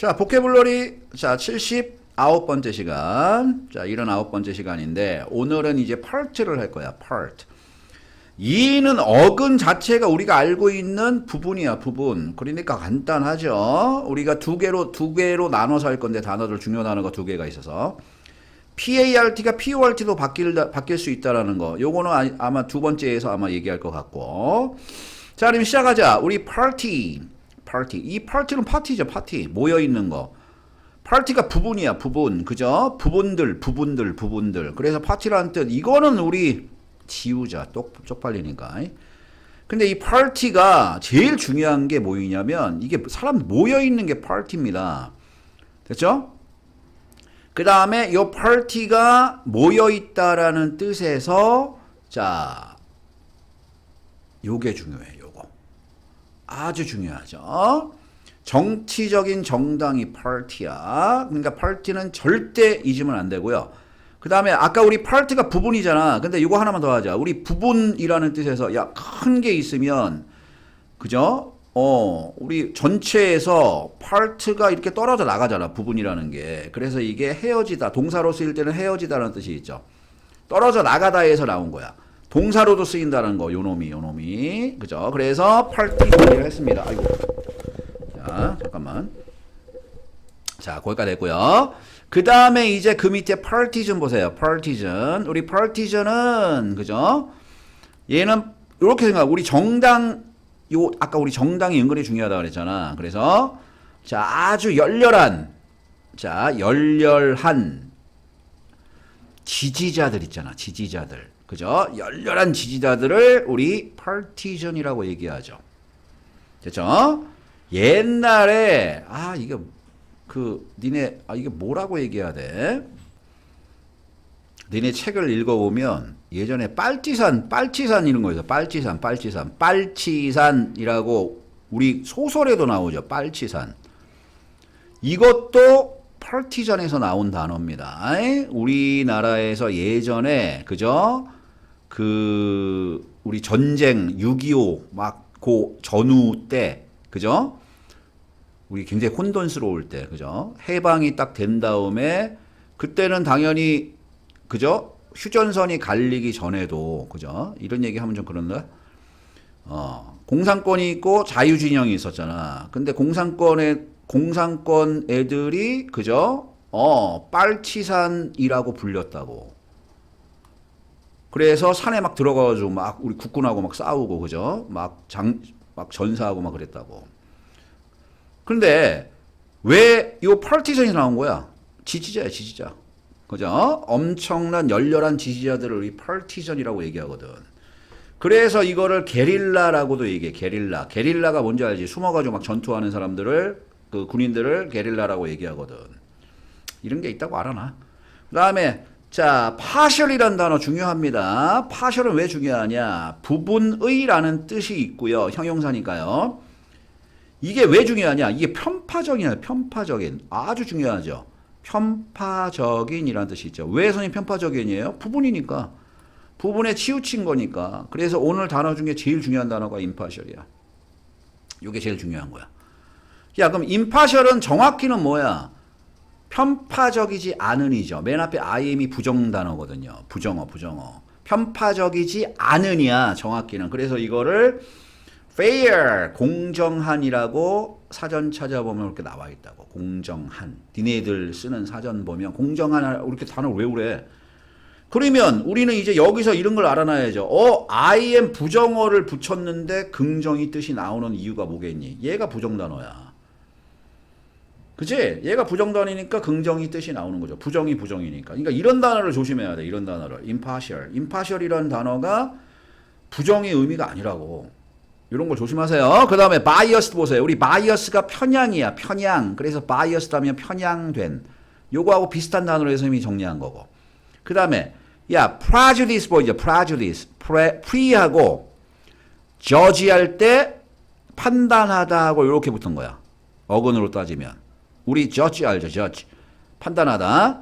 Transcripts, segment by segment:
자, 보케블러리, 자, 79번째 시간. 자, 79번째 시간인데, 오늘은 이제 part를 할 거야, part. 이는 어근 자체가 우리가 알고 있는 부분이야, 부분. 그러니까 간단하죠. 우리가 두 개로 나눠서 할 건데, 단어들, 중요 단어가 두 개가 있어서. PART가 PORT로 바뀔 수 있다라는 거. 요거는 아마 두 번째에서 아마 얘기할 것 같고. 자, 그럼 시작하자. 우리 party. 이 파티는 파티죠, 파티. 모여있는 거. 파티가 부분이야, 부분. 그죠? 부분들. 그래서 파티라는 뜻. 이거는 우리 지우자. 쪽팔리니까. 근데 이 파티가 제일 중요한 게 뭐냐면, 이게 사람 모여있는 게 파티입니다. 됐죠? 그 다음에 이 파티가 모여있다라는 뜻에서, 자, 요게 중요해, 요거. 아주 중요하죠. 정치적인 정당이 파티야. 그러니까 파티는 절대 잊으면 안 되고요. 그 다음에 아까 우리 파트가 부분이잖아. 근데 이거 하나만 더 하자. 우리 부분이라는 뜻에서 야, 큰 게 있으면 그죠? 우리 전체에서 파트가 이렇게 떨어져 나가잖아. 부분이라는 게. 그래서 이게 헤어지다. 동사로 쓰일 때는 헤어지다라는 뜻이 있죠. 떨어져 나가다에서 나온 거야. 동사로도 쓰인다는 거. 요놈이. 그죠? 그래서 파티 정리를 했습니다. 아이고. 자, 잠깐만. 자, 거기까지 됐고요. 그 다음에 이제 그 밑에 partisan 보세요. partisan. 우리 partisan은, 그죠? 얘는, 이렇게 생각, 우리 정당, 아까 우리 정당이 은근히 중요하다고 그랬잖아. 그래서, 자, 아주 열렬한 지지자들 있잖아. 지지자들. 그죠? 열렬한 지지자들을 우리 partisan이라고 얘기하죠. 됐죠? 옛날에, 이게, 이게 뭐라고 얘기해야 돼? 니네 책을 읽어보면 예전에 빨치산 이런 거 있어. 빨치산이라고 우리 소설에도 나오죠. 빨치산. 이것도 파티전에서 나온 단어입니다. 우리나라에서 예전에, 그죠? 우리 전쟁 6.25 막 그 전후 때, 그죠? 우리 굉장히 혼돈스러울 때, 그죠? 해방이 딱 된 다음에, 그때는 당연히, 그죠? 휴전선이 갈리기 전에도, 그죠? 이런 얘기 하면 좀 그런가? 공산권이 있고 자유진영이 있었잖아. 근데 공산권 애들이, 그죠? 빨치산이라고 불렸다고. 그래서 산에 막 들어가가지고 막 우리 국군하고 막 싸우고, 그죠? 막 전사하고 막 그랬다고. 근데 왜 이 파티션이 나온 거야? 지지자야, 지지자. 그죠? 엄청난 열렬한 지지자들을 우리 파티션이라고 얘기하거든. 그래서 이거를 게릴라라고도 얘기해. 게릴라가 뭔지 알지? 숨어가지고 막 전투하는 사람들을, 그 군인들을 게릴라라고 얘기하거든. 이런 게 있다고 알아놔. 그 다음에 자, partial이라는 단어 중요합니다. partial은 왜 중요하냐? 부분의라는 뜻이 있고요. 형용사니까요. 이게 왜 중요하냐? 이게 편파적인. 아주 중요하죠. 편파적인이라는 뜻이 있죠. 왜 선생님 편파적인이에요? 부분이니까. 부분에 치우친 거니까. 그래서 오늘 단어 중에 제일 중요한 단어가 impartial이야. 이게 제일 중요한 거야. 야, 그럼 impartial은 정확히는 뭐야? 편파적이지 않은이죠. 맨 앞에 IM이 부정단어거든요. 부정어. 편파적이지 않으냐, 정확히는. 그래서 이거를 fair, 공정한이라고 사전 찾아보면 이렇게 나와 있다고. 공정한. 니네들 쓰는 사전 보면 공정한, 이렇게 단어를 왜 그래? 그러면 우리는 이제 여기서 이런 걸 알아놔야죠. IM 부정어를 붙였는데 긍정이 뜻이 나오는 이유가 뭐겠니? 얘가 부정단어야. 그치? 얘가 부정단어니까 긍정이 뜻이 나오는 거죠. 부정이 부정이니까. 그러니까 이런 단어를 조심해야 돼. 이런 단어를. impartial이라는 단어가 부정의 의미가 아니라고. 이런 걸 조심하세요. 그 다음에 biased 보세요. 우리 bias가 편향이야. 편향. 그래서 biased 하면 편향된. 요거하고 비슷한 단어로 해서 이미 정리한 거고. 그 다음에 야, prejudice 보이죠? prejudice. pre하고 judge 할 때 판단하다 하고 이렇게 붙은 거야. 어근으로 따지면. 우리 judge 알죠? judge. 판단하다.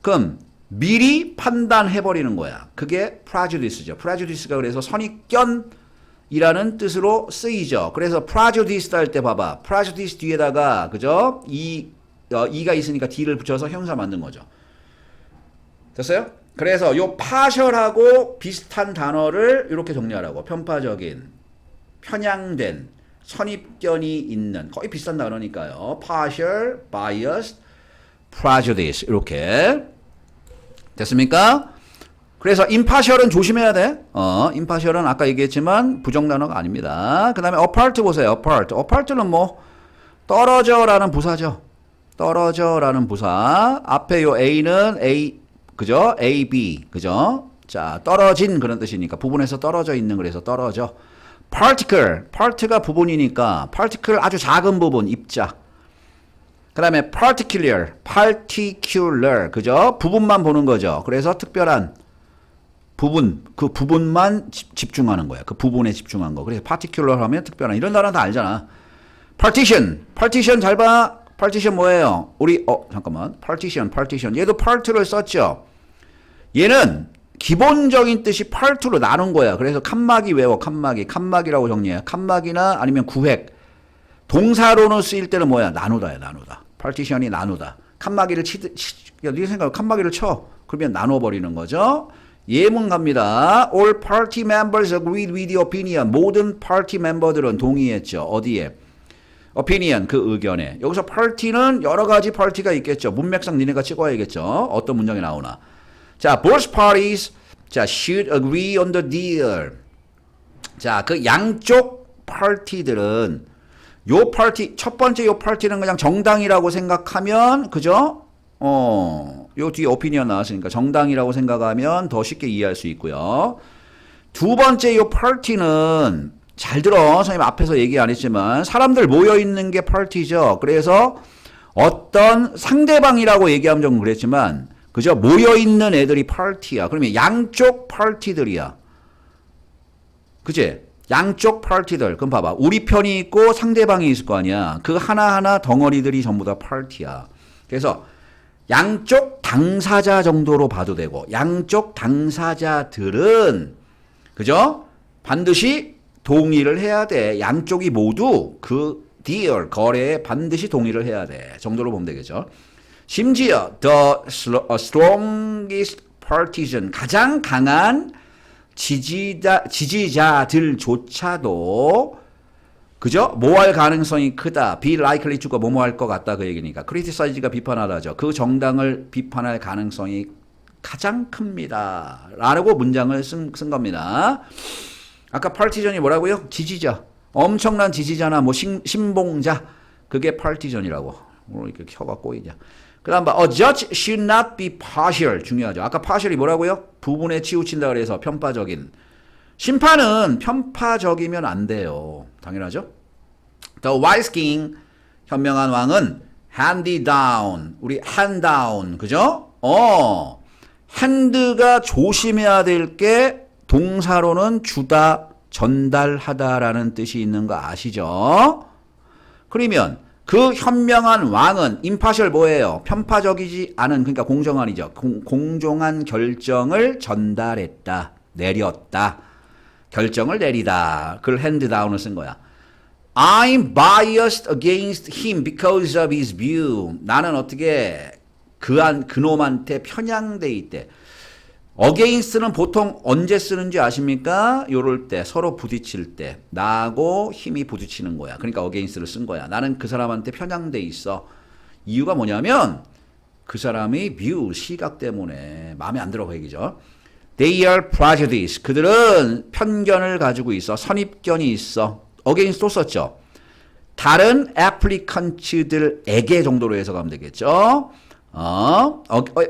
그럼 미리 판단해버리는 거야. 그게 prejudice죠. prejudice가 그래서 선입견이라는 뜻으로 쓰이죠. 그래서 prejudice 할 때 봐봐. prejudice 뒤에다가, 그죠? 이 e가 있으니까 d를 붙여서 형사 만든 거죠. 됐어요? 그래서 요 partial하고 비슷한 단어를 이렇게 정리하라고. 편파적인, 편향된, 선입견이 있는, 거의 비슷한 단어니까요. partial, biased, prejudice 이렇게 됐습니까? 그래서 impartial은 조심해야 돼. impartial은 아까 얘기했지만 부정단어가 아닙니다. 그 다음에 apart 보세요. apart는 뭐 떨어져라는 부사죠. 떨어져라는 부사. 앞에 요 A는 A, 그죠? A, B, 그죠? 자, 떨어진 그런 뜻이니까 부분에서 떨어져 있는 그래서 떨어져. particle, part가 부분이니까 particle 아주 작은 부분, 입자. 그 다음에 particular, 그죠? 부분만 보는 거죠. 그래서 특별한 부분, 그 부분만 집중하는 거야. 그 부분에 집중한 거. 그래서 particular 하면 특별한. 이런 단어 다 알잖아. partition 잘 봐. partition 뭐예요? 우리 잠깐만. partition. 얘도 part를 썼죠. 얘는 기본적인 뜻이 part로 나눈 거야. 그래서 칸막이 외워. 칸막이라고 정리해. 칸막이나 아니면 구획. 동사로는 쓰일 때는 뭐야? 나누다야, 나누다. partition이 나누다. 칸막이를 네 생각에 칸막이를 쳐. 그러면 나눠버리는 거죠. 예문 갑니다. All party members agreed with the opinion. 모든 파티 멤버들은 동의했죠. 어디에? opinion, 그 의견에. 여기서 party는 여러 가지 party가 있겠죠. 문맥상 니네가 찍어야겠죠. 어떤 문장이 나오나. 자, both parties, 자, should agree on the deal. 자, 그 양쪽 파티들은 요 파티, 첫 번째 요 파티는 그냥 정당이라고 생각하면, 그죠? 요 뒤에 오피니언 나왔으니까 정당이라고 생각하면 더 쉽게 이해할 수 있고요. 두 번째 요 파티는 잘 들어. 선생님 앞에서 얘기 안 했지만 사람들 모여 있는 게 파티죠. 그래서 어떤 상대방이라고 얘기하면 좀 그랬지만 그죠? 모여 있는 애들이 파티야. 그러면 양쪽 파티들이야. 그치? 양쪽 파티들. 그럼 봐봐. 우리 편이 있고 상대방이 있을 거 아니야. 그 하나하나 덩어리들이 전부 다 파티야. 그래서 양쪽 당사자 정도로 봐도 되고 양쪽 당사자들은 그죠? 반드시 동의를 해야 돼. 양쪽이 모두 그 deal, 거래에 반드시 동의를 해야 돼. 정도로 보면 되겠죠. 심지어 the strongest partisan, 가장 강한 지지자들조차도 그죠? 뭐 할 가능성이 크다. be likely to가 뭐뭐 할 것 같다 그 얘기니까. criticize가 비판하다죠. 그 정당을 비판할 가능성이 가장 큽니다. 라고 문장을 쓴 겁니다. 아까 partisan이 뭐라고요? 지지자. 엄청난 지지자나 뭐 신봉자. 그게 partisan이라고. 이렇게 혀가 꼬이냐. 그 다음 봐. A judge should not be partial. 중요하죠. 아까 partial이 뭐라고요? 부분에 치우친다 그래서 편파적인. 심판은 편파적이면 안 돼요. 당연하죠? The wise king, 현명한 왕은 handy down, 우리 hand down, 그죠? hand가 조심해야 될 게 동사로는 주다, 전달하다라는 뜻이 있는 거 아시죠? 그러면 그 현명한 왕은 impartial 뭐예요? 편파적이지 않은, 그러니까 공정한이죠. 공정한 결정을 전달했다, 내렸다. 결정을 내리다. 그걸 hand down을 쓴 거야. I'm biased against him because of his view. 나는 어떻게 그놈한테 편향돼 있대. against는 보통 언제 쓰는지 아십니까? 요럴 때 서로 부딪힐 때 나하고 힘이 부딪히는 거야. 그러니까 against를 쓴 거야. 나는 그 사람한테 편향돼 있어. 이유가 뭐냐면 그 사람의 view, 시각 때문에 마음에 안 들어 그 얘기죠. They are prejudiced. 그들은 편견을 가지고 있어. 선입견이 있어. against 또 썼죠. 다른 applicants들에게 정도로 해석하면 되겠죠.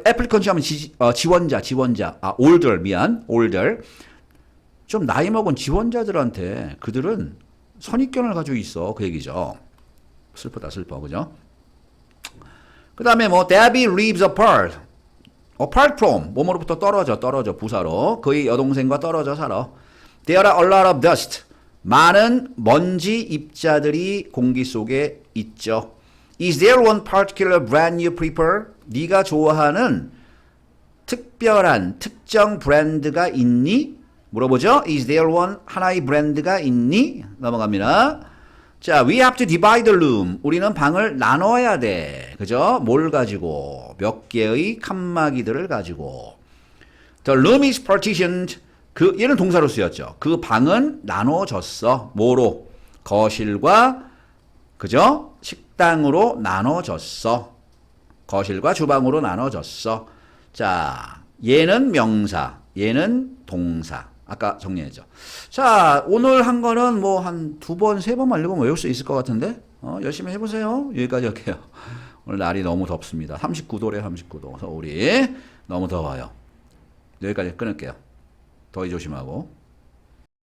applicant 하면 지원자. older, 미안. older. 좀 나이 먹은 지원자들한테 그들은 선입견을 가지고 있어. 그 얘기죠. 슬퍼. 그죠? 그 다음에 뭐, Debbie lives apart from, 뭐뭐로부터 떨어져, 부사로. 그의 여동생과 떨어져 살아. There are a lot of dust. 많은 먼지 입자들이 공기 속에 있죠. Is there one particular brand you prefer? 네가 좋아하는 특별한, 특정 브랜드가 있니? 물어보죠. Is there one, 하나의 브랜드가 있니? 넘어갑니다. 자, we have to divide the room. 우리는 방을 나눠야 돼. 그죠? 뭘 가지고? 몇 개의 칸막이들을 가지고. The room is partitioned. 얘는 동사로 쓰였죠. 그 방은 나눠졌어. 뭐로? 거실과, 그죠? 식당으로 나눠졌어. 거실과 주방으로 나눠졌어. 자, 얘는 명사, 얘는 동사. 아까 정리했죠. 자, 오늘 한 거는 뭐 한 2번, 3번 말리고 외울 수 있을 것 같은데? 열심히 해보세요. 여기까지 할게요. 오늘 날이 너무 덥습니다. 39도래, 39도. 서울이. 너무 더워요. 여기까지 끊을게요. 더위 조심하고.